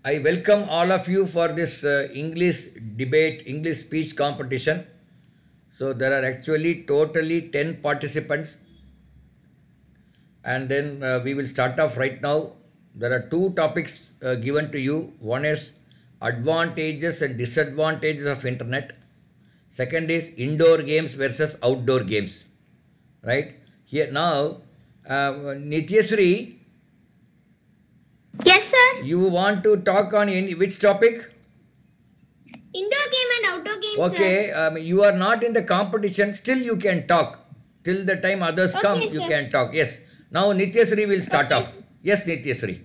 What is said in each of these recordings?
I welcome all of you for this English debate, English speech competition. So there are actually totally 10 participants. And then we will start off right now. There are two topics given to you. One is advantages and disadvantages of internet. Second is indoor games versus outdoor games. Right? Here now, Nityasri. Yes, sir. You want to talk on which topic? Indoor game and outdoor games. Okay, you are not in the competition. Still, you can talk. Till the time others come, sir. you can talk. Yes. Now, Nityasri will start off. Yes, Nityasri.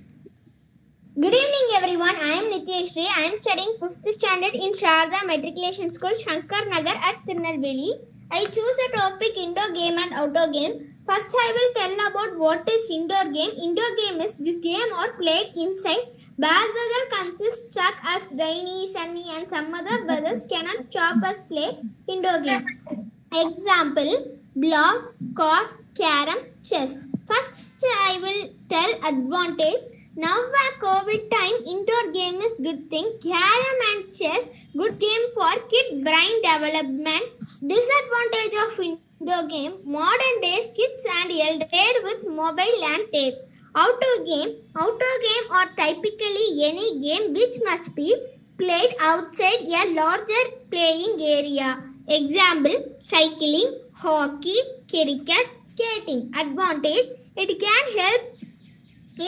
Good evening, everyone. I am Nityasri. I am studying 5th standard in Sharda Matriculation School, Shankar Nagar at Tirunelveli. I choose a topic indoor game and outdoor game. First, I will tell about what is indoor game. Indoor game is this game are played inside. Bad weather consists such as rainy, sunny, and some other weathers cannot stop us play indoor game. Example: block, card, carom, chess. First, I will tell advantage. Now, by COVID time, indoor game is good thing. Carom and chess, good game for kid brain development. Disadvantage of indoor game, modern days kids and elders with mobile and tape. Outdoor game are typically any game which must be played outside a larger playing area. Example: cycling, hockey, cricket, skating. Advantage: it can help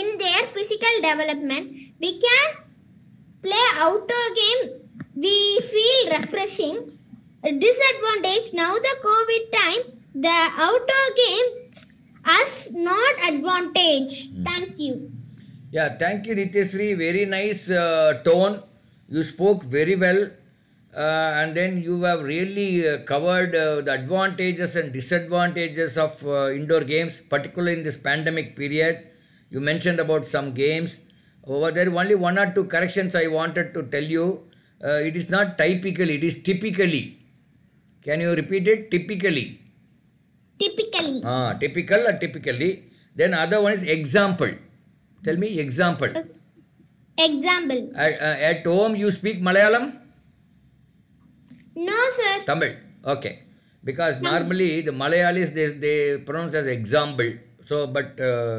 in their physical development. We can play outdoor game. We feel refreshing. Disadvantage: now the COVID time, the outdoor games as not advantage. Thank you. Yeah, thank you, Nityasri. Very nice tone. You spoke very well. And then you have really covered the advantages and disadvantages of indoor games, particularly in this pandemic period. You mentioned about some games. Over there, only one or two corrections I wanted to tell you. It is not typically, it is typically. Can you repeat it? Typically. Typically. Typical or typically. Then other one is example. Tell me example. Example. At home you speak Malayalam? No, sir. Tamil. Okay. Because normally the Malayalis they pronounce as example. So, but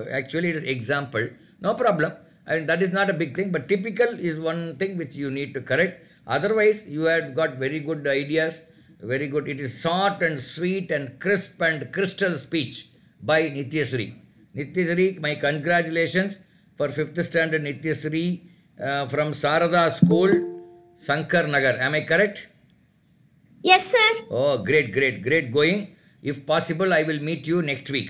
actually it is example. No problem. I mean, that is not a big thing. But typical is one thing which you need to correct. Otherwise, you have got very good ideas. Very good. It is short and sweet and crisp and crystal speech by Nityasri. Nityasri, my congratulations for 5th standard Nityasri from Sarada School, Shankar Nagar. Am I correct? Yes, sir. Oh, great going. If possible, I will meet you next week.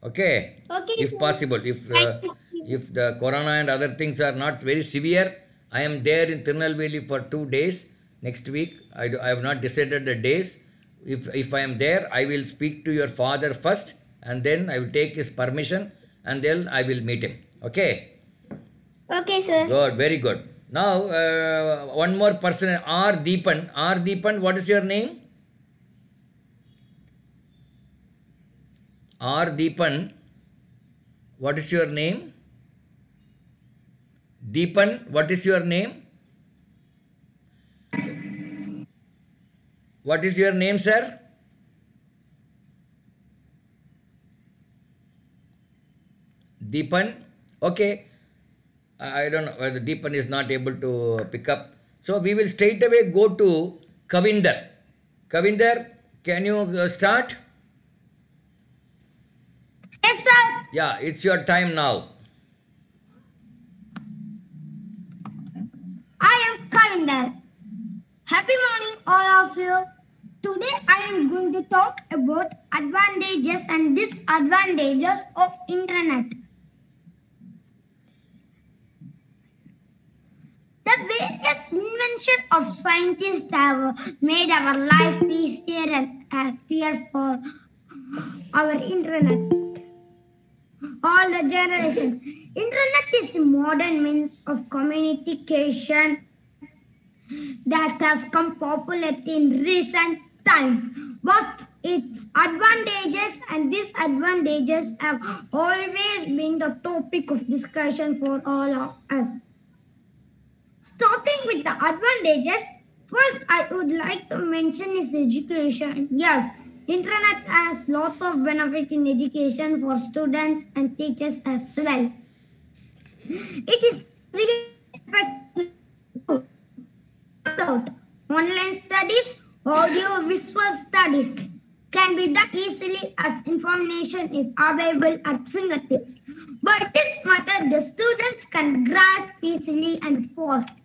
Okay? Okay, if sir. possible. If the corona and other things are not very severe, I am there in Tirunelveli for 2 days. Next week, I have not decided the days. If I am there, I will speak to your father first and then I will take his permission and then I will meet him. Okay? Okay, sir. Good, very good. Now, one more person, R. Deepan. R. Deepan, what is your name? R. Deepan, what is your name? Deepan, what is your name? What is your name, sir? Deepan. Okay. I don't know whether Deepan is not able to pick up. So we will straight away go to Kavinder. Kavinder, can you start? Yes, sir. Yeah, it's your time now. I am Kavinder. Happy morning, all of you. Today I am going to talk about advantages and disadvantages of internet. The various inventions of scientists have made our life easier and happier for our internet. All the generation. Internet is a modern means of communication that has come popular in recent times. But its advantages and disadvantages have always been the topic of discussion for all of us. Starting with the advantages, first I would like to mention is education. Yes, internet has lot of benefit in education for students and teachers as well. It is really effective about online studies, audio visual studies can be done easily as information is available at fingertips. But this method the students can grasp easily and fast.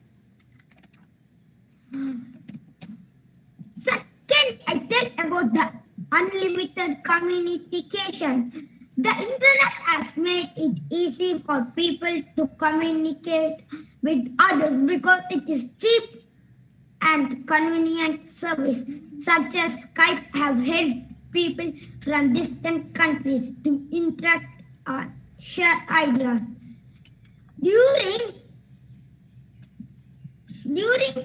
Second, I tell about the unlimited communication. The internet has made it easy for people to communicate with others because it is cheap and convenient service such as Skype have helped people from distant countries to interact or share ideas. During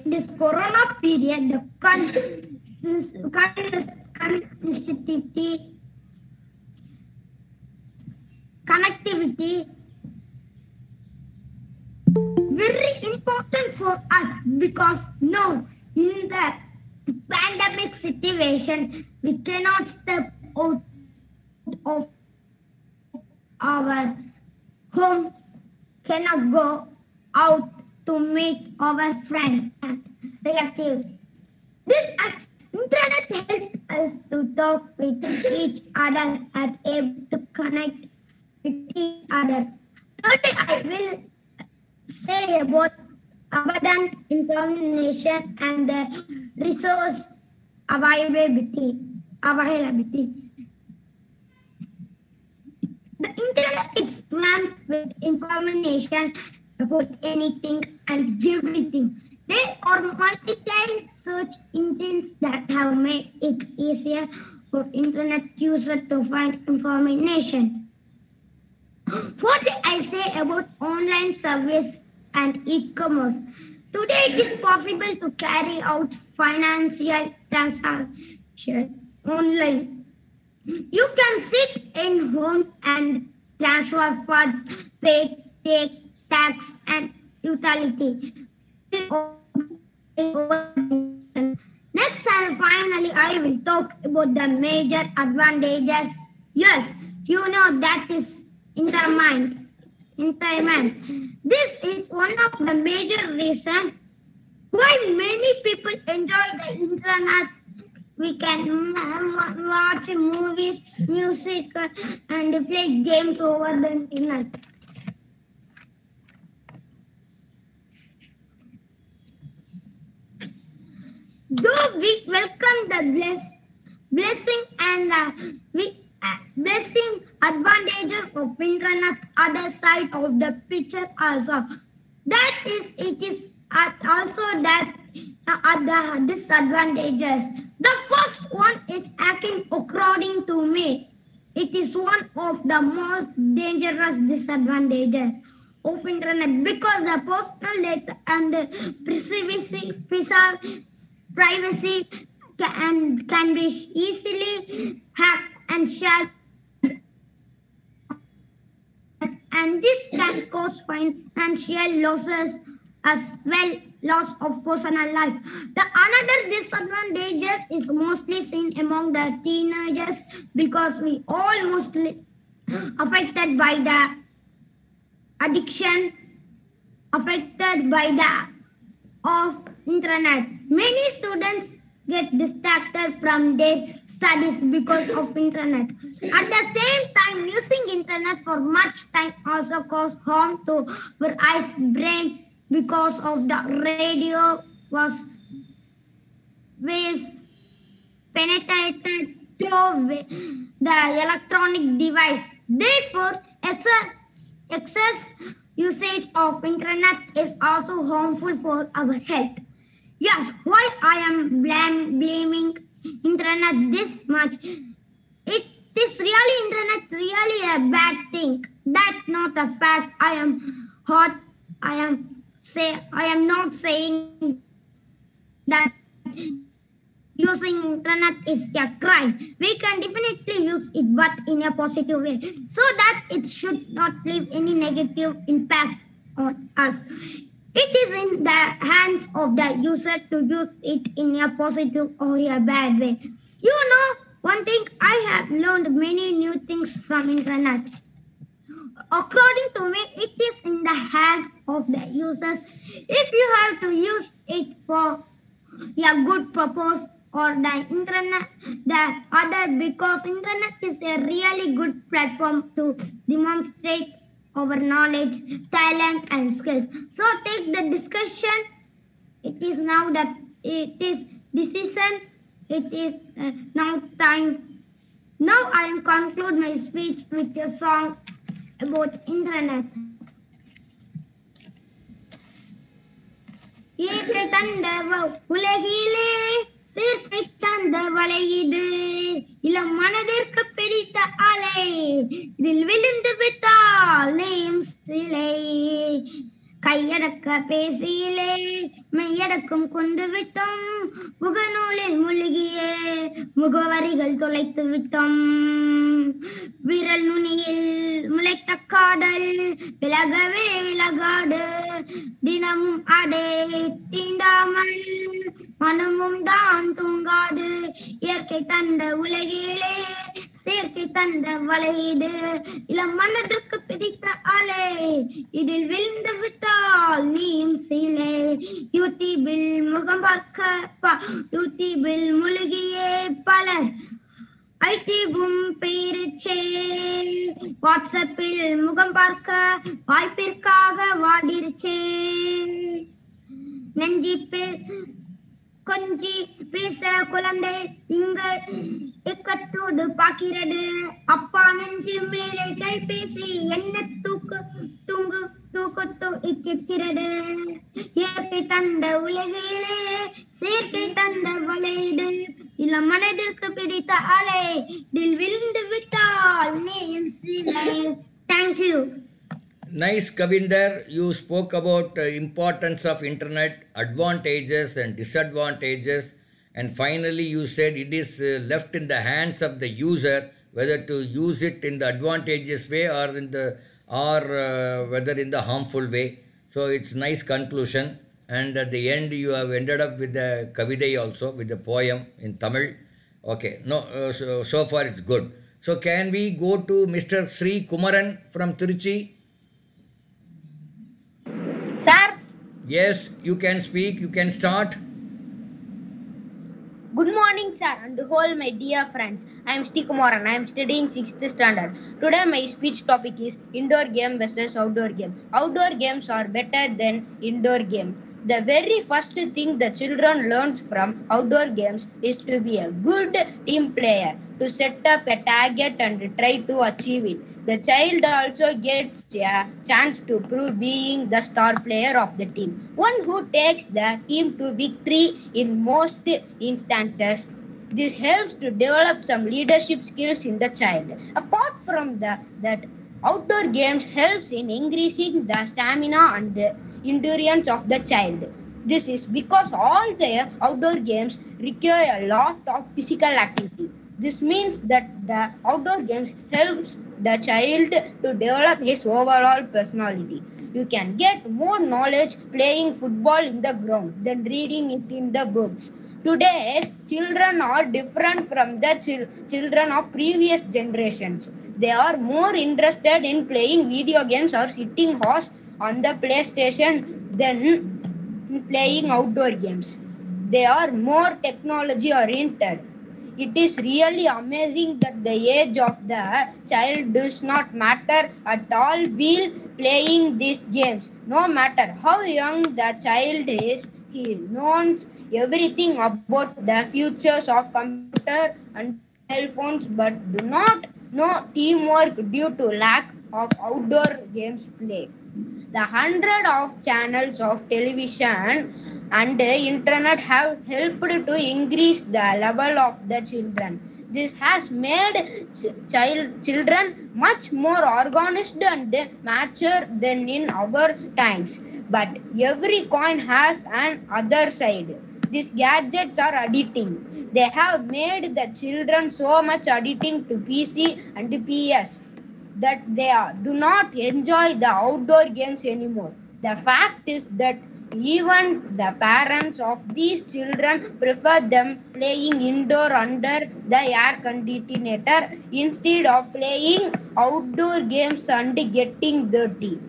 this corona period, the connectivity very important for us because now in the pandemic situation we cannot step out of our home, cannot go out to meet our friends and relatives. This internet helps us to talk with each other and able to connect with each other. Thirdly, I will say about abundant information and the resource availability. The internet is slammed with information about anything and everything. There are multiple search engines that have made it easier for internet users to find information. What I say about online service and e-commerce? Today it is possible to carry out financial transactions online. You can sit in home and transfer funds, pay, take tax and utility. Next and finally, I will talk about the major advantages. Yes, you know that is internet. This is one of the major reasons why many people enjoy the internet. We can watch movies, music, and play games over the internet. Though we welcome the blessing and blessing advantages of internet, other side of the picture also. That is, it is also that other disadvantages. The first one is hacking, according to me. It is one of the most dangerous disadvantages of internet because the personal data and the privacy can be easily hacked and shared, and this can cause financial losses as well, loss of personal life. The another disadvantages is mostly seen among the teenagers because we all mostly affected by the addiction, affected by the of internet. Many students get distracted from their studies because of internet. At the same time, using internet for much time also cause harm to our eyes, brain because of the radio waves penetrated through the electronic device. Therefore, excess usage of internet is also harmful for our health. Yes, why I am blaming internet this much? It is really internet really a bad thing. That's not a fact. I am not saying that using internet is a crime. We can definitely use it, but in a positive way, so that it should not leave any negative impact on us. It is in the hands of the user to use it in a positive or a bad way. You know, one thing, I have learned many new things from internet. According to me, it is in the hands of the users. If you have to use it for a good purpose, or the internet the other, because internet is a really good platform to demonstrate our knowledge, talent and skills. So take the discussion. It is now that it is decision. It is now time. Now I will conclude my speech with a song about internet. இயற்கை தந்த உலகிலே சேர்க்கை தந்த வலை இது, இளம் மனதிற்கு பிடித்த அலை, இதில் விழுந்து விட்டால் நெய்யும் சிலை, கையடக்க பேசியிலே மெய்யடக்கம் கொண்டு விட்டோம், முகநூலில் மூழ்கியே முகவரிகள் தொலைத்து விட்டோம், விரல் நுனியில் முளைத்த காடல் விலகவே விலகாடு, தினமும் அடே தீண்டாமல் மனமும் தான் தூங்காது, இயற்கை தந்த உலகிலே சேர்க்கை தந்த வலை இது, இளம் மனதிற்கு பிடித்த அலை, இதில் விழுந்து விட்டால் நீயும் சிலை, யூடியூபில் முகம் பார்க்க யூடியூபில் மூழ்கியே பலர் ஐடிவும் பெயரிச்சே, வாட்ஸ்அப்பில் முகம் பார்க்க வாய்ப்பிற்காக வாடிருச்சே, நெஞ்சிப்பில் கொஞ்சி பேச குழந்தை இங்க இக்கத்தோடு பார்க்கிறது, அப்பா நெஞ்சு மேலே கைபேசி என்ன தூங்கு தூக்கத்தோ இக்கிறது, இயற்கை தந்த உலகிலே சேர்க்கை தந்த வலைடு, இளம் மனதிற்கு பிடித்த அலை, இதில் விழுந்து விட்டால் நேயம் சிலை. Thank you. Nice, Kavinder. You spoke about importance of internet, advantages and disadvantages, and finally you said it is left in the hands of the user whether to use it in the advantageous way or whether in the harmful way. So it's nice conclusion. And at the end you have ended up with the kavidai also, with the poem in Tamil. Okay, no, so far it's good. So can we go to Mr. Sri Kumaran from Tiruchi? Sir? Yes, you can speak, you can start. Good morning, sir, and all my dear friends. I am Sri Kumaran. I am studying 6th standard. Today my speech topic is indoor game versus outdoor game. Outdoor games are better than indoor games. The very first thing the children learns from outdoor games is to be a good team player, to set up a target and try to achieve it. The child also gets a chance to prove being the star player of the team, one who takes the team to victory in most instances. This helps to develop some leadership skills in the child. Apart from that, outdoor games helps in increasing the stamina and the endurance of the child. This is because all the outdoor games require a lot of physical activity. This means that the outdoor games helps the child to develop his overall personality. You can get more knowledge playing football in the ground than reading it in the books. Today's children are different from the children of previous generations. They are more interested in playing video games or sitting house on the PlayStation than playing outdoor games. They are more technology oriented. It is really amazing that the age of the child does not matter at all while playing these games. No matter how young the child is, he knows everything about the futures of computer and cell phones, but do not know teamwork due to lack of outdoor games play. The hundred of channels of television and the internet have helped to increase the level of the children. This has made children much more organized and mature than in our times. But every coin has an other side. These gadgets are addicting. They have made the children so much addicting to PC and PS that they do not enjoy the outdoor games anymore. The fact is that even the parents of these children prefer them playing indoor under the air conditioner instead of playing outdoor games and getting dirty.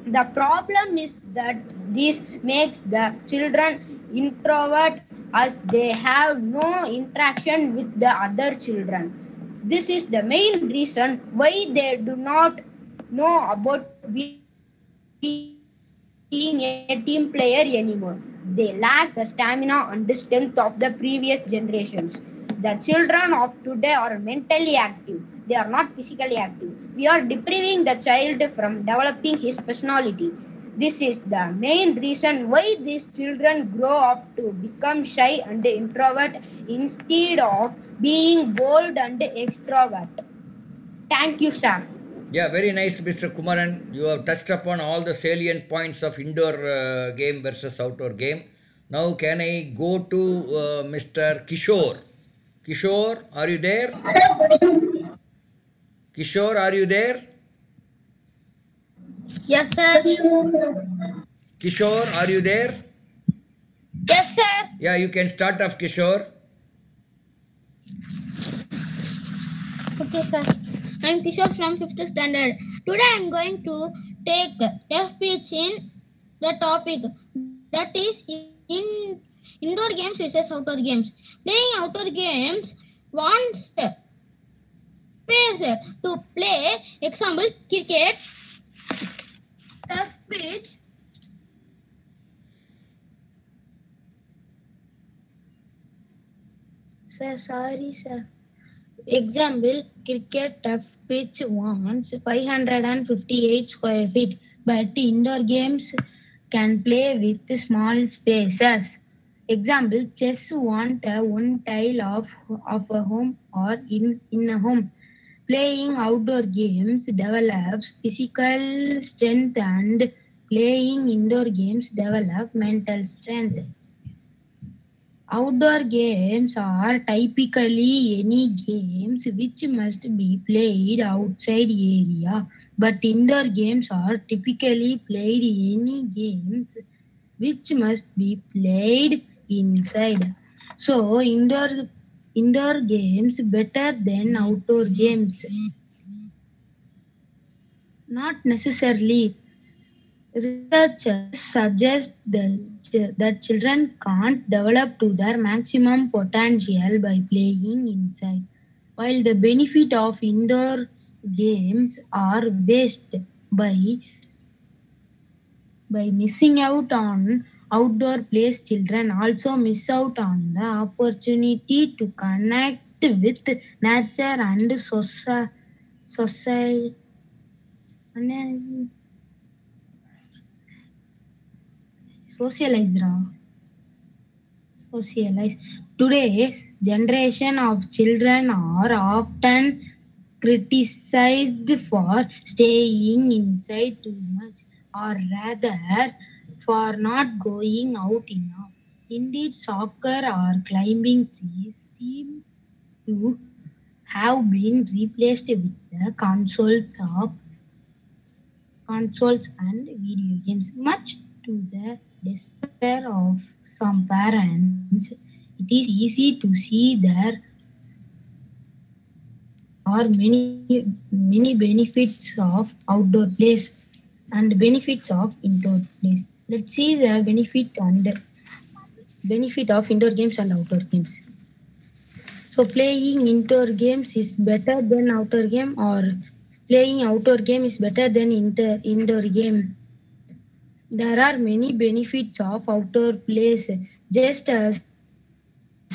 The problem is that this makes the children introvert as they have no interaction with the other children. This is the main reason why they do not know about being a team player anymore. They lack the stamina and the strength of the previous generations. The children of today are mentally active. They are not physically active. We are depriving the child from developing his personality. This is the main reason why these children grow up to become shy and introvert instead of being bold and extrovert. Thank you, sir. Yeah, very nice, Mr. Kumaran. You have touched upon all the salient points of indoor game versus outdoor game. Now, can I go to Mr. Kishore? Kishore, are you there? Kishore, are you there? Yes, sir. Kishore, are you there? Yes, sir. Yeah, you can start off, Kishore. Okay, sir. I'm Kishore from 5th Standard. Today I'm going to take a speech in the topic that is in indoor games versus outdoor games. Playing outdoor games wants space to play. Example, cricket, turf pitch. Sir, sorry, sir. Example, cricket turf pitch wants 558 square feet, but indoor games can play with small spaces. Example, chess want one tile of a home or in a home. Playing outdoor games develops physical strength and playing indoor games develop mental strength. Outdoor games are typically any games which must be played outside area, but indoor games are typically played any games which must be played inside. So indoor games better than outdoor games. Not necessarily. Researchers suggest that children can't develop to their maximum potential by playing inside, while the benefit of indoor games are waste by missing out on outdoor plays. Children also miss out on the opportunity to connect with nature and society. Socialize, Ra. Socialize. Today's generation of children are often criticized for staying inside too much, or rather, for not going out enough. Indeed, soccer or climbing trees seems to have been replaced with the consoles and video games. Much to the despair of some parents, it is easy to see there are many benefits of outdoor plays and benefits of indoor plays. Let's see the benefit of indoor games and outdoor games. So playing indoor games is better than outdoor game, or playing outdoor game is better than indoor game. There are many benefits of outdoor plays, just as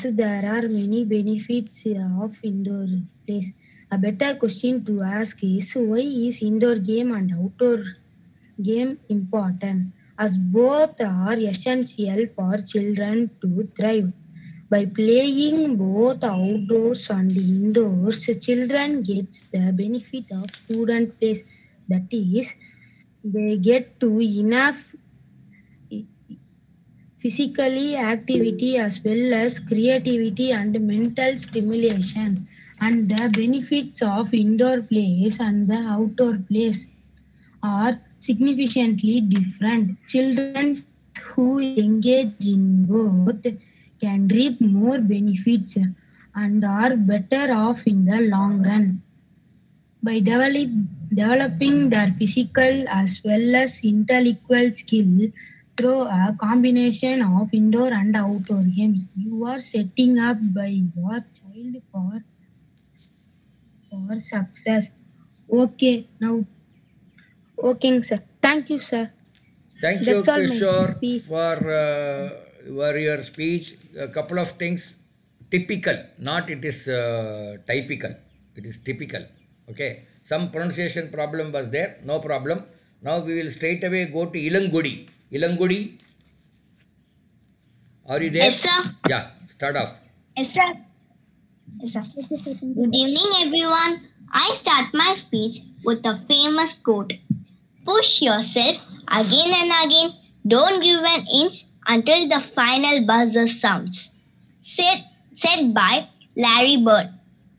there are many benefits of indoor plays. A better question to ask is, why is indoor game and outdoor game important? As both are essential for children to thrive. By playing both outdoors and indoors, children get the benefit of student plays. That is, they get to physically activity as well as creativity and mental stimulation, and the benefits of indoor plays and the outdoor plays are significantly different. Children who engage in both can reap more benefits and are better off in the long run. By developing their physical as well as intellectual skill through a combination of indoor and outdoor games, you are setting up by your child for success. Okay, now, okay, sir. Thank you, sir. Thank you, That's all my Kishore, speech. for your speech. A couple of things. Typical, not it is typical. It is typical. Okay. Some pronunciation problem was there. No problem. Now we will straight away go to Ilangudi. Ilangudi, are you there? Yes, sir. Yeah, start off. Yes, sir. Yes, sir. Good evening, everyone. I start my speech with a famous quote: push yourself again and again. Don't give an inch until the final buzzer sounds. Said by Larry Bird.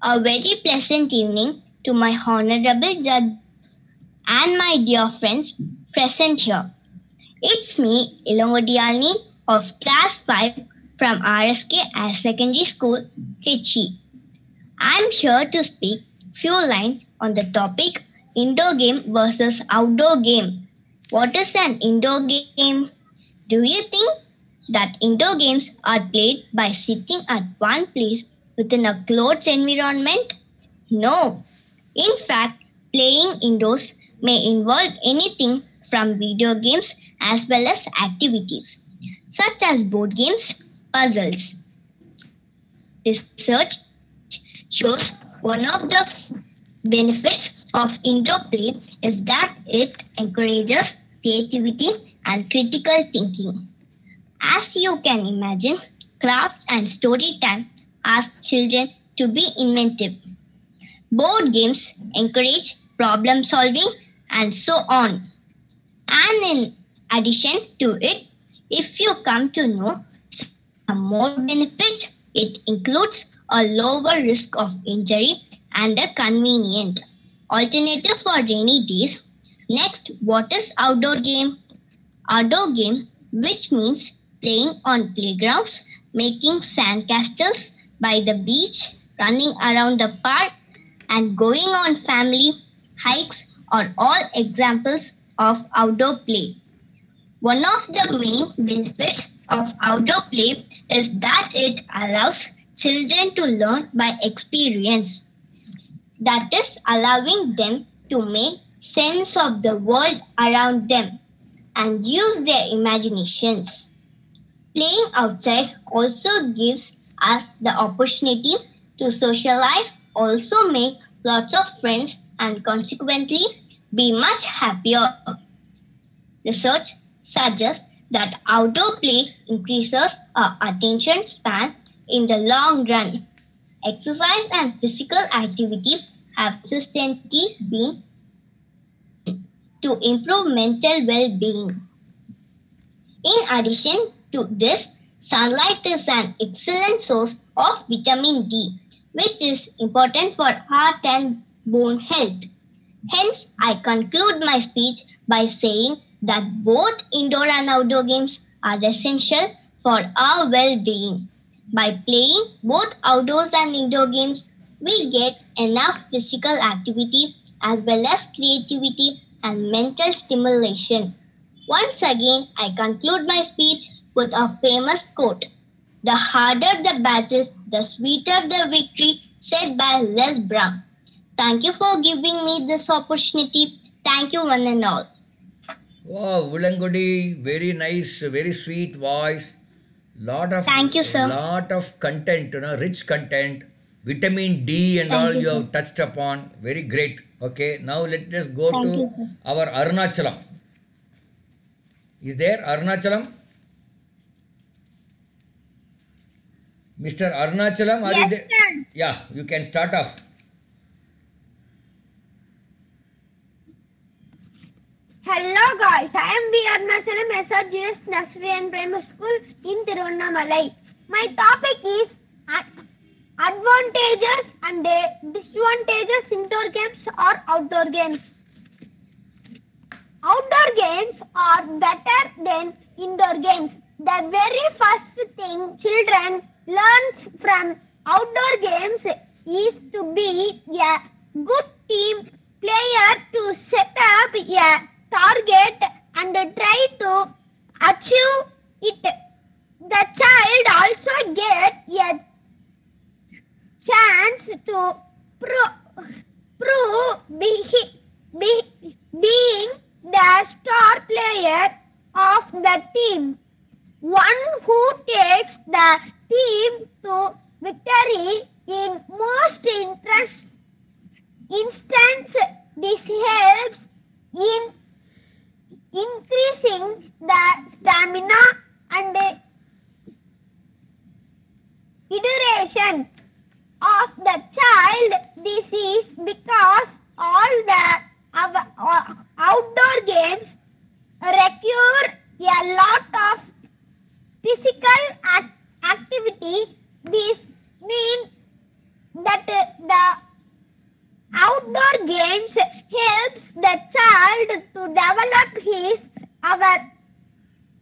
A very pleasant evening to my honorable judge and my dear friends present here. It's me, Ilongodialni of Class 5 from RSK Higher Secondary School, Trichy. I'm here to speak few lines on the topic indoor game versus outdoor game. What is an indoor game? Do you think that indoor games are played by sitting at one place within a closed environment? No. In fact, playing indoors may involve anything from video games as well as activities such as board games, puzzles. Research shows one of the benefits of indoor play is that it encourages creativity and critical thinking. As you can imagine, crafts and story time ask children to be inventive. Board games encourage problem solving and so on. And in addition to it, if you come to know some more benefits, it includes a lower risk of injury and a convenient alternative for rainy days. Next, what is outdoor game? Outdoor game, which means playing on playgrounds, making sandcastles by the beach, running around the park, and going on family hikes are all examples of outdoor play. One of the main benefits of outdoor play is that it allows children to learn by experience. That is, allowing them to make sense of the world around them and use their imaginations. Playing outside also gives us the opportunity to socialize, also make lots of friends, and consequently be much happier. Research suggests that outdoor play increases our attention span in the long run. Exercise and physical activity have consistently been to improve mental well-being. In addition to this, sunlight is an excellent source of vitamin D, which is important for heart and bone health. Hence, I conclude my speech by saying that both indoor and outdoor games are essential for our well-being. By playing both outdoors and indoor games, we get enough physical activity as well as creativity and mental stimulation. Once again, I conclude my speech with a famous quote: "The harder the battle, the sweeter the victory," said by Les Brown. Thank you for giving me this opportunity. Thank you, one and all. Wow, Ulangudi, very nice, very sweet voice. Thank you, sir. Lot of content, rich content, vitamin D and Thank all you, you sir. have touched upon. Very great. Okay, now let us go Thank to you, sir. our Arunachalam. Is there Arunachalam? Mr. Arunachalam, are you there? sir. Yeah, you can start off. Hello guys, I am B. Arnachalam, SRGS Nursery and Primary School in Tiruvannamalai. My topic is advantages and disadvantages indoor games or outdoor games. Outdoor games are better than indoor games. The very first thing children learn from outdoor games is to be a good team player, to set up a target and try to achieve it. The child also gets a chance to prove being the star player of the team, one who takes the team to victory in most instance. This helps in increasing the stamina and iteration of the child. This is because all the outdoor games require a lot of physical activity. This means that the outdoor games helps the child to develop his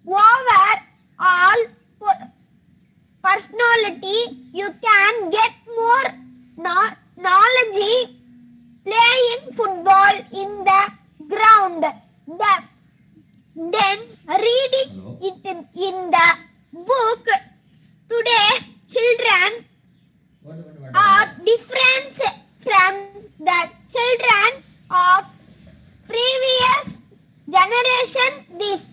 overall personality. You can get more knowledge playing football in the ground then reading it in the book. Today, children are different from the children of previous generation. These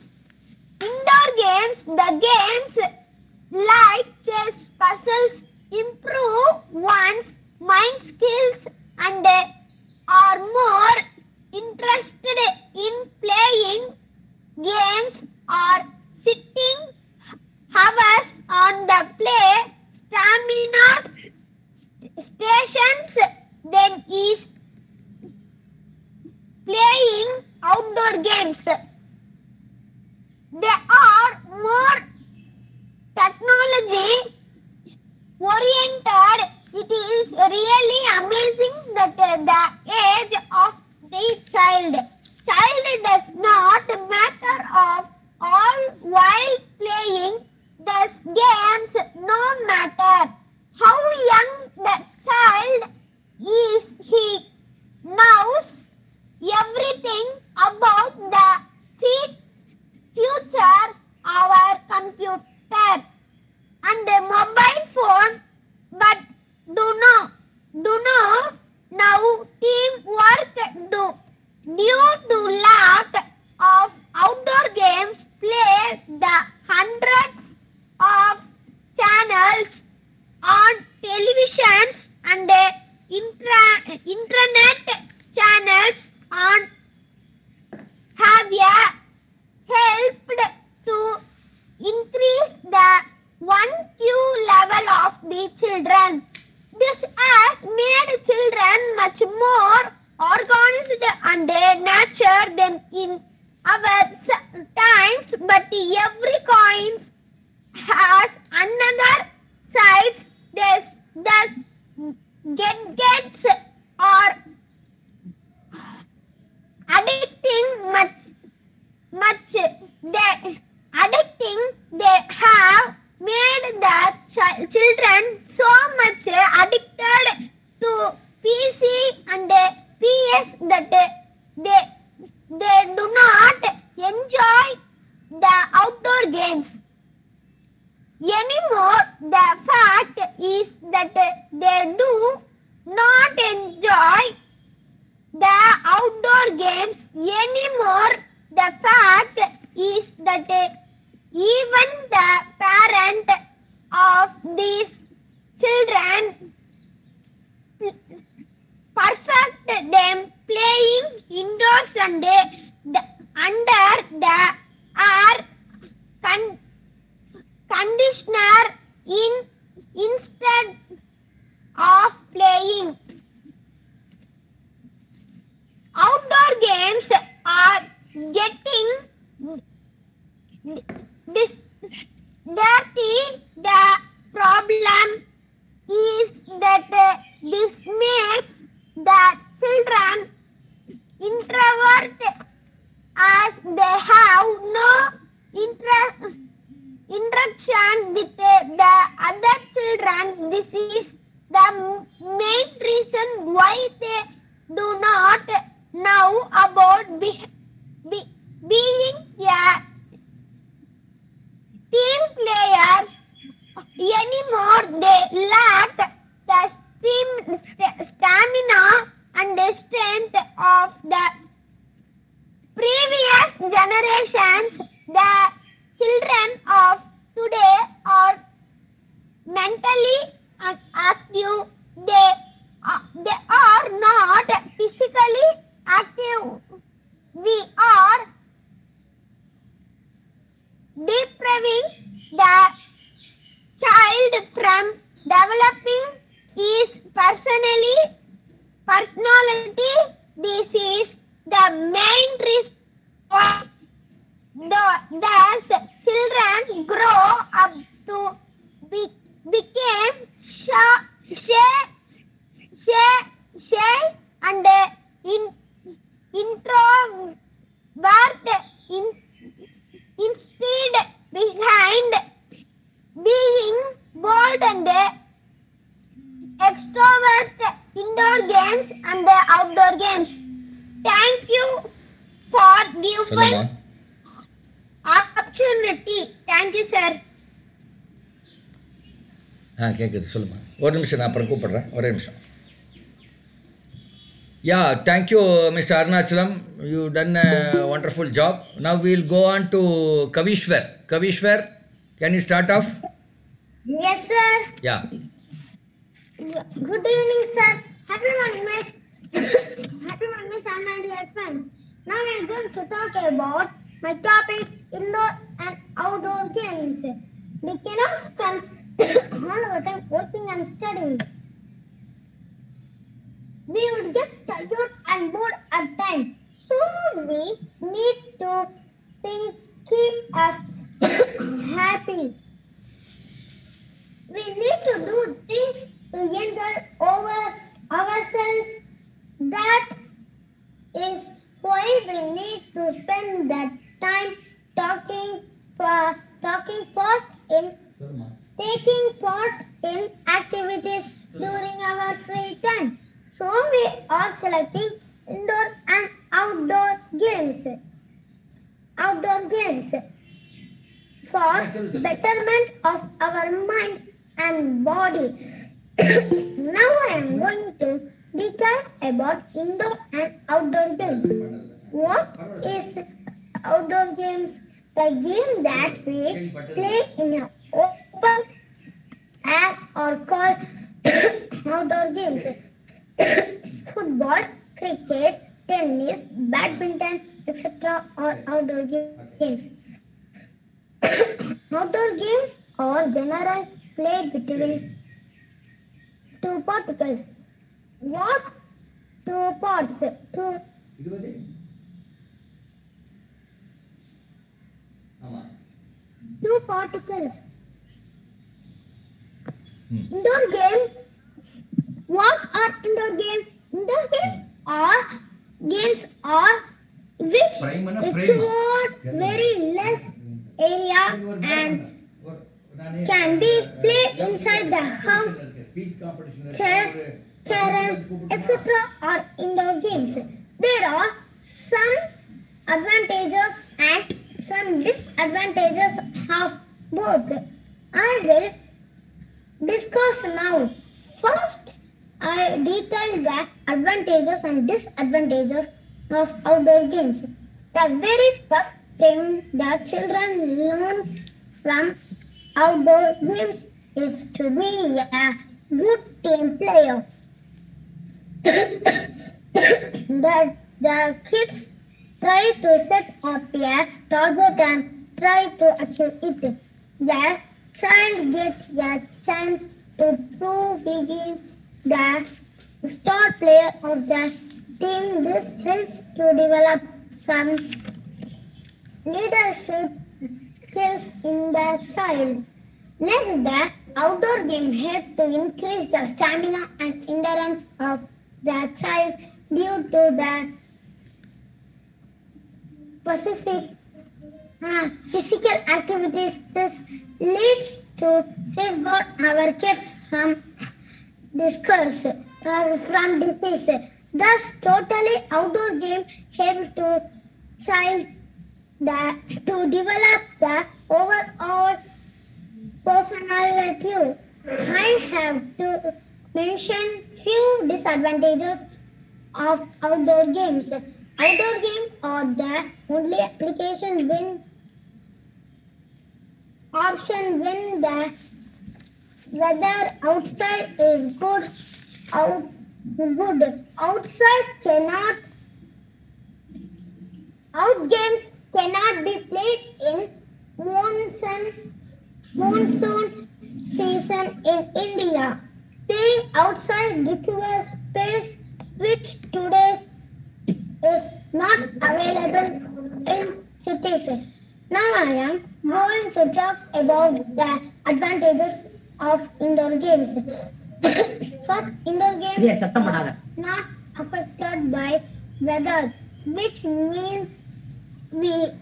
indoor games, the games like chess, puzzles, improve one's mind skills and are more interested in playing games or sitting hours on the play stamina stations than is playing outdoor games. They are more technology oriented. It is really amazing that the age of the child does not matter of all while playing the games, no matter how young the child is. He knows everything about the future, our computer and the mobile phone, but do not now teamwork due to lack of outdoor games. Play the hundreds of channels on television and internet channels on have helped to increase the 1Q level of the children. This has made children much more organized and nurtured than in our times, but every coin has another side. Thus gadgets are addicting they have made the children so much addicted to PC and PS that they do not enjoy the outdoor games anymore. The fact is that they do not enjoy the outdoor games anymore. The fact is that even the parent of these children perfect them playing indoors and under the air conditioner instead of playing. Outdoor games are getting interaction with the other children. This is the main reason why they do not know about being a team player anymore. They lack the stamina and the strength of the previous generations. The children of today are mentally active. They are not physically active. We are depriving the child from developing his personality. This is the main reason why thus children grow up to become shy and introvert instead behind being bold and extrovert indoor games and outdoor games. Thank you for giving Solomon. opportunity. Thank you, sir. கேட்குது சொல்லுமா. ஒரு நிமிஷம் நான் அப்புறம் கூப்பிடுறேன், ஒரே நிமிஷம். Yeah, thank you, Mr. Arunachalam. You done a wonderful job. Now we'll go on to Kavishwar. Kavishwar, can you start off? Yes, sir. Yeah. Good evening, sir. Happy Monday, happy Monday, sir, my dear friends. Now we are going to talk about my topic: indoor and outdoor games. We cannot spend all our time working and studying. We would get tired and bored at times. So we need to keep us happy. We need to do things to enjoy ourselves. That is why we need to spend that time taking part in activities during our free time. So we are selecting indoor and outdoor games. For betterment of our mind and body. Now I am going to detail about indoor and outdoor games. What is outdoor games? The game that we play in an open air are called outdoor games. Football, cricket, tennis, badminton, etc. are outdoor games. Outdoor games are generally played between two particles. What two parts? Two particles. Indoor games. What are indoor games? Indoor games are which require very less area and can be played inside the house. Chess, carom, etc. are indoor games. There are some advantages and some disadvantages of both. I will discuss now. First, I detail the advantages and disadvantages of outdoor games. The very first thing that children learns from outdoor games is to be a good team player. The kids try to set up a target and try to achieve it. The child gets a chance to prove being the star player of the team. This helps to develop some leadership skills in the child. Next, the outdoor game helps to increase the stamina and endurance of the child due to the specific physical activities. This leads to safeguard our kids from disease. Thus, totally outdoor game help to child to develop the overall personality. I have to mention few disadvantages of outdoor games. Outdoor games are the only application when option when the weather outside is good. Outside cannot out games cannot be played in monsoon season in India. Playing outside requires space which today is not available in cities. Now I am going to talk about the advantages of indoor games. First, indoor games are not affected by weather, which means we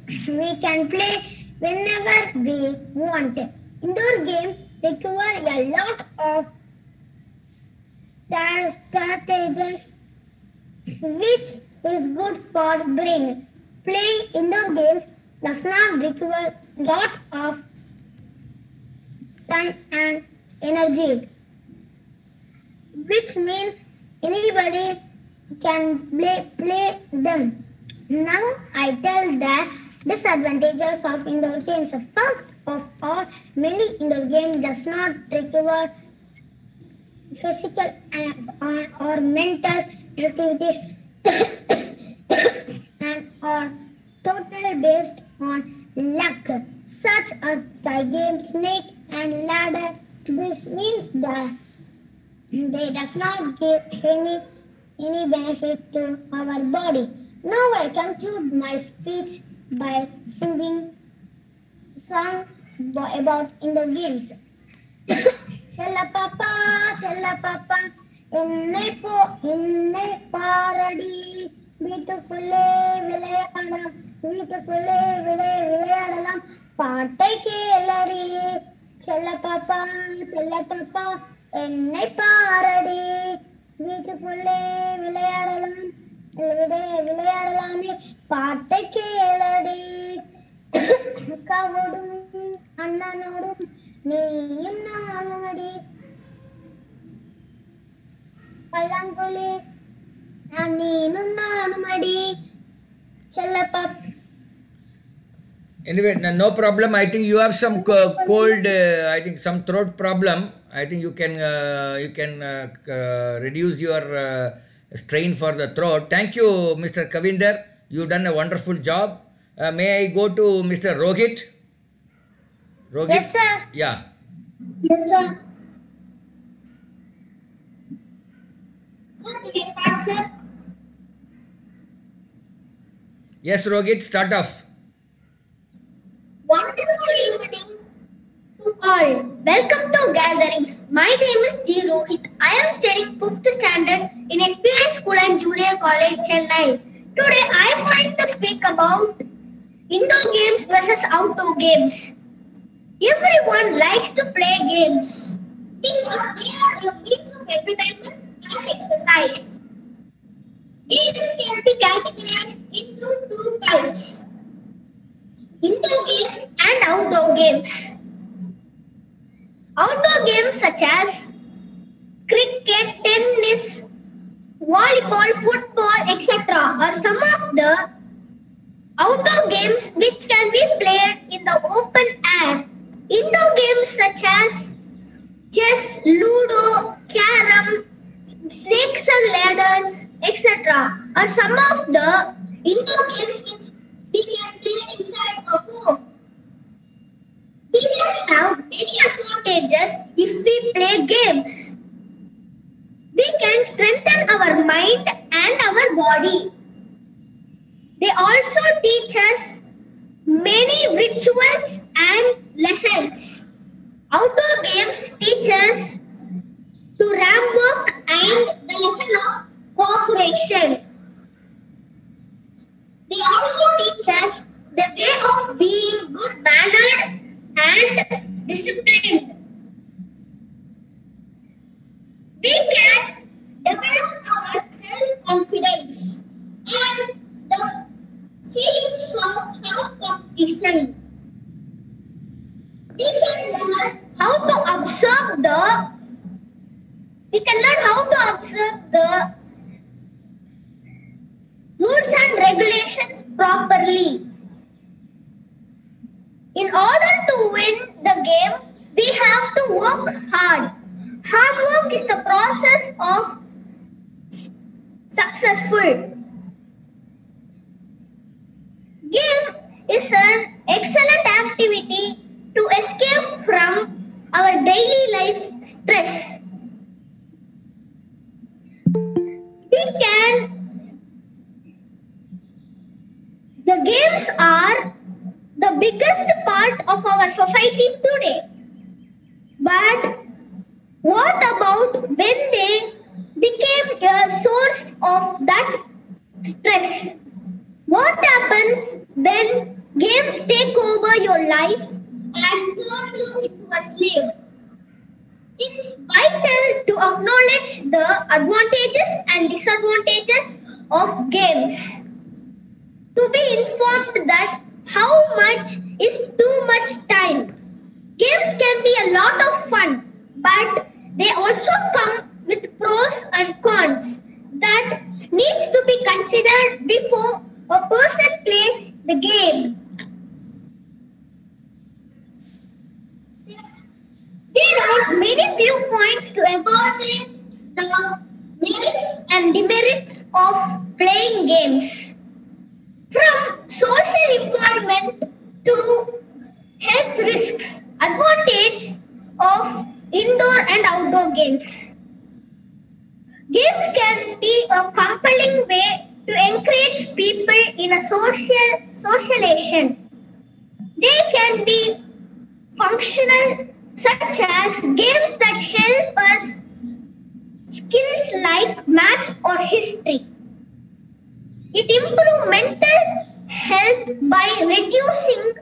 can play whenever we want. Indoor games require a lot of strategies, which is good for brain. Playing indoor games does not require a lot of time and energy, which means anybody can play them. Now I tell the disadvantages of indoor games. First of all, many indoor games does not require physical or mental activities and are totally based on luck, such as the game Snake and Ladder. This means that they does not give any benefit to our body. Now I conclude my speech by singing song about indoor games. Chella papa, என்னை பாரடி வீட்டுக்குள்ளே விளையாடலாம் பாட்டை கேளடி செல்ல பாப்பா என்னை பாரடி வீட்டுக்குள்ளே விளையாடலாமே பாட்டை கேளடி அக்காவோடும் அண்ணனோடும் நீயும் நானும் அடி பல்லாங்குழி நீனும் நானும் அடி Chellappa. Anyway, no problem. I think you have some cold. I think some throat problem. I think you can reduce your strain for the throat. Thank you, Mr. Kavinder. You've done a wonderful job. May I go to Mr. Rohit? Yes, sir. Yeah. Yes, sir. Sir, can you start, sir? Yes, Rohit, start off. Wonderful evening to all. Welcome to gatherings. My name is G. Rohit. I am studying 5th standard in SPI School and Junior College, Chennai. Today I am going to speak about indoor games versus outdoor games. Everyone likes to play games because they are the means of entertainment and exercise. Games can be categorized into two types: indoor games and outdoor games. Outdoor games such as cricket, tennis, volleyball, football, etc. are some of the outdoor games which can be played in the open air. Indoor games such as chess, ludo, carom, snakes and ladders, etc. are some of the indoor games which we can play inside a home. We can have many advantages if we play games. We can strengthen our mind and our body. They also teach us many rituals and lessons. Outdoor games teach us to teamwork and the lesson of cooperation. They also teach us the way of being of sound competition. We can learn how to observe the rules and regulations properly. In order to win the game, we have to work hard. Hard work is the process of successful. Game is an excellent activity to escape from our daily life stress. The games are the biggest part of our society today. But what about when they became a source of that stress? What happens when games take over your life and turn you into a slave? It's vital to acknowledge the advantages and disadvantages of games. To be informed that how much is too much time. Games can be a lot of fun, but they also come with pros and cons that needs to be considered before a person plays the game. There are many viewpoints to evaluate the merits and demerits of playing games. From social employment to health risks, advantage of indoor and outdoor games. Games can be a compelling way to encourage people in a socialization. They can be functional, such as games that help us skills like math or history. It improves mental health by reducing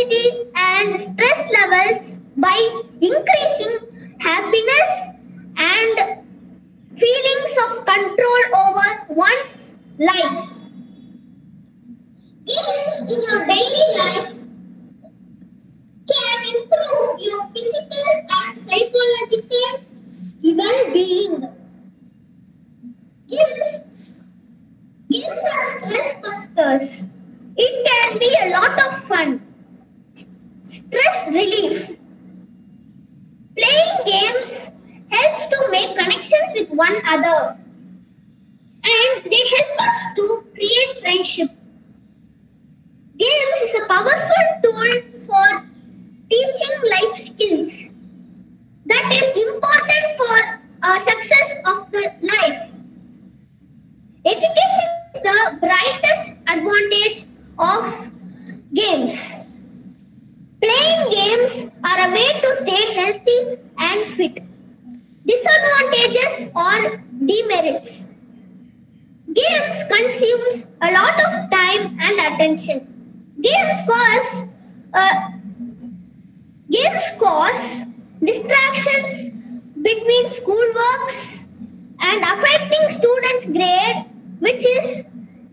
anxiety and stress levels, by increasing happiness and feelings of control over one's life. Games in your daily life can improve your physical and psychological well-being. Games are stress busters. It can be a lot of fun. Stress relief. Playing games helps to make connections with one another, and they help us to create friendship. Games is a powerful tool for teaching life skills that is important for success of the life. Education is the brightest advantage of games. Playing games are a way to stay healthy and fit. Disadvantages or demerits. Games consumes a lot of time and attention. Games cause distractions between schoolworks and affecting students' grade, which is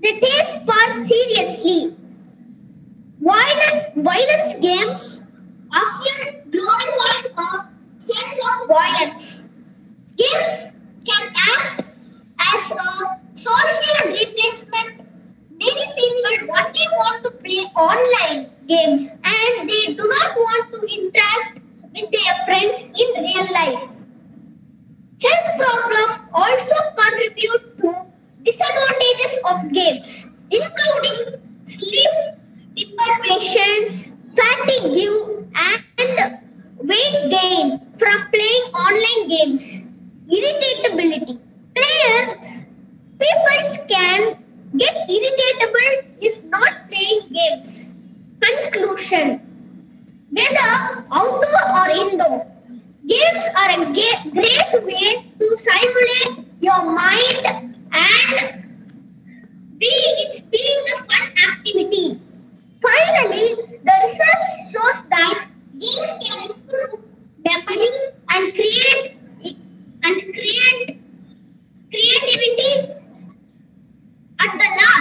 they take part seriously. Violence games often glorify a sense of violence. Games can act as a social replacement. Many people only want to play online games and they do not want to interact with their friends in real life. Health problems also contribute to disadvantages of games, including sleep deprivations, fatigue, and weight gain from playing online games. Irritability. People can get irritable if not playing games. Conclusion. Whether outdoor or indoor, games are a great way to stimulate your mind and be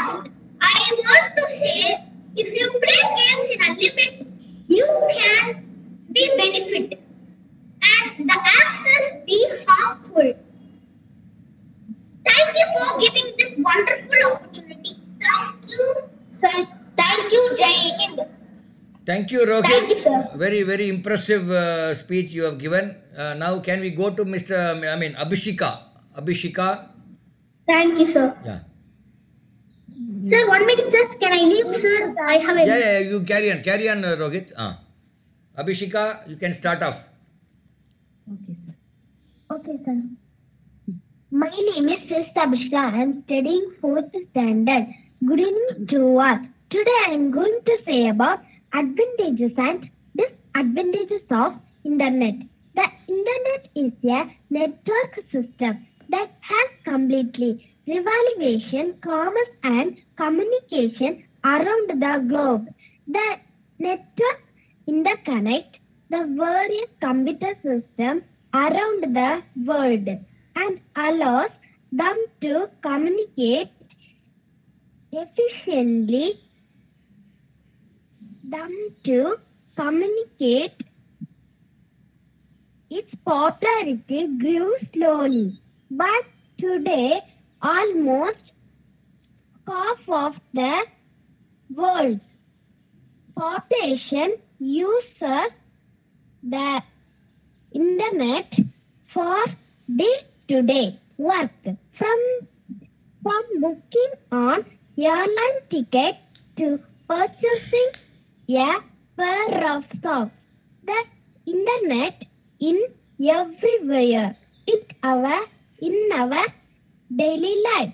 First, I want to say if you play games in a limit, you can be benefit and the access be harmful. Thank you for giving this wonderful opportunity. Thank you, sir. Thank you, Jai Hind. Thank you, Rohit. Thank you, sir. Very, very impressive speech you have given. Now, can we go to Abhishika? Abhishika? Thank you, sir. Yeah. Sir, 1 minute, sir. Can I leave, sir? I have a... Yeah, you carry on, Rohit. Abhishika, you can start off. Okay, sir. My name is 6th Abhishka. I am studying 4th standard. Good evening to all. Today I am going to say about advantages and disadvantages of Internet. The Internet is a network system that has completely revolutionized commerce and communication around the globe. The network interconnects the various computer systems around the world and allows them to communicate efficiently. Its popularity grew slowly, but today almost half of the world's population uses the Internet for day-to-day work, from booking on airline tickets to purchasing a pair of socks. The Internet is everywhere in our daily life,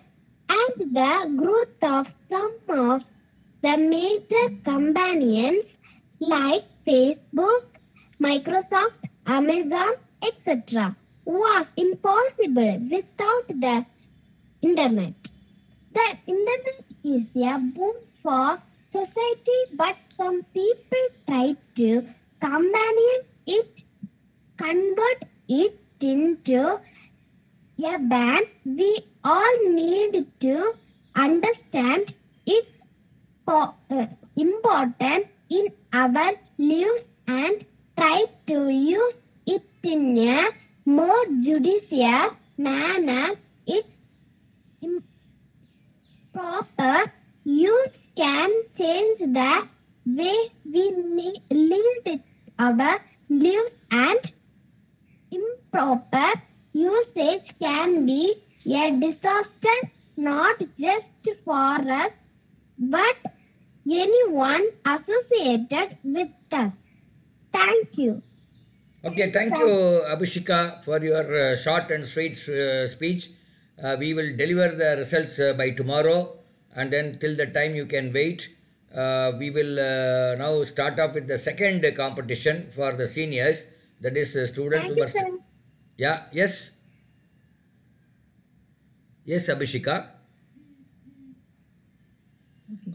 and the growth of some of the major companies like Facebook, Microsoft, Amazon, etc. was impossible without the Internet. The Internet is a boon for society, but some people try to convert it into a ban. We all need to understand its importance in our lives and try to use it in a more judicious manner. Its proper use can change the way we live our lives, and improper usage can be a disaster not just for us but anyone associated with us. Thank you. Okay, thank you, Abhishika, for your short and sweet speech. We will deliver the results by tomorrow, and then till the time you can wait. We will now start off with the second competition for the seniors. That is students who are... Yeah, yes? Yes, Abhishika?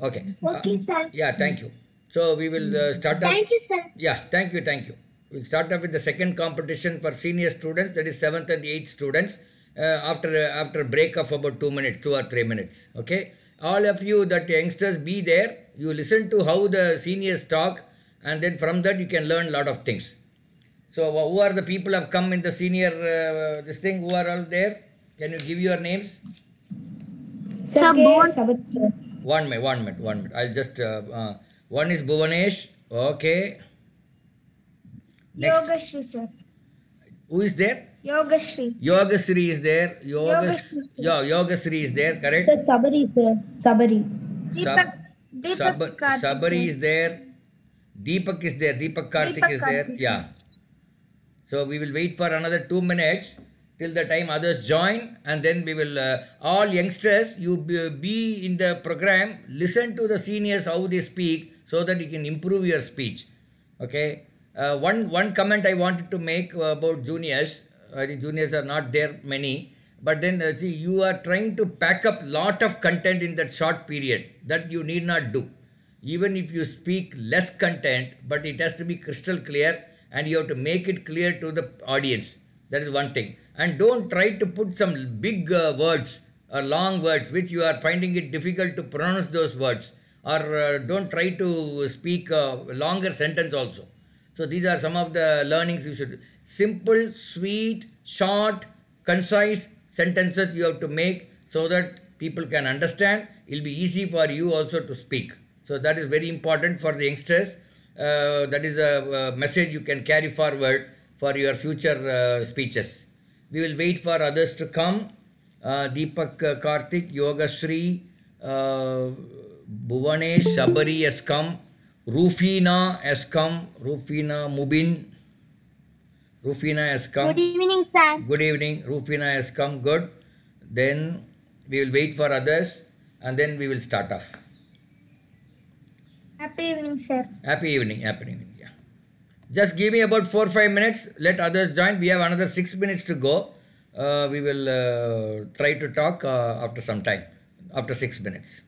Okay. Okay, sir. Yeah, thank you. So we will start off... Thank you, sir. Yeah, thank you. We'll start off with the second competition for senior students, that is 7th and 8th students, after a break of about 2 minutes, 2 or 3 minutes. Okay? All of you, that youngsters, be there. You listen to how the seniors talk, and then from that you can learn a lot of things. So who are the people who have come in the senior this thing, who are all there? Can you give your names? One minute. I'll just... one is Bhuvanesh. Okay. Next. Yogashri, sir. Who is there? Yogashri. Yogasri is there. Yogasri is there, correct? Sabari, sir. Sabari. Sabari is there. Deepak is there. Deepak Karthik is there. Yeah. So we will wait for another 2 minutes till the time others join, and then we will, all youngsters, you be in the program, listen to the seniors how they speak so that you can improve your speech. Okay. One comment I wanted to make about juniors. I think juniors are not there many, but then see, you are trying to pack up lot of content in that short period that you need not do. Even if you speak less content, but it has to be crystal clear and you have to make it clear to the audience. That is one thing. And don't try to put some big words or long words which you are finding it difficult to pronounce those words, or don't try to speak a longer sentence also. So these are some of the learnings you should. Simple, sweet, short, concise sentences you have to make so that people can understand. It will be easy for you also to speak. So that is very important for the youngsters. That is a message you can carry forward for your future speeches. We will wait for others to come. Deepak Karthik, Yoga Sri, Bhuvanesh, Sabari has come. Rufina has come. Rufina Mubin. Rufina has come. Good evening, sir. Good evening. Rufina has come. Good. Then we will wait for others and then we will start off. Happy evening, sir. Happy evening. Happy evening. Yeah. Just give me about 4-5 minutes. Let others join. We have another 6 minutes to go. We will try to talk after some time. After 6 minutes.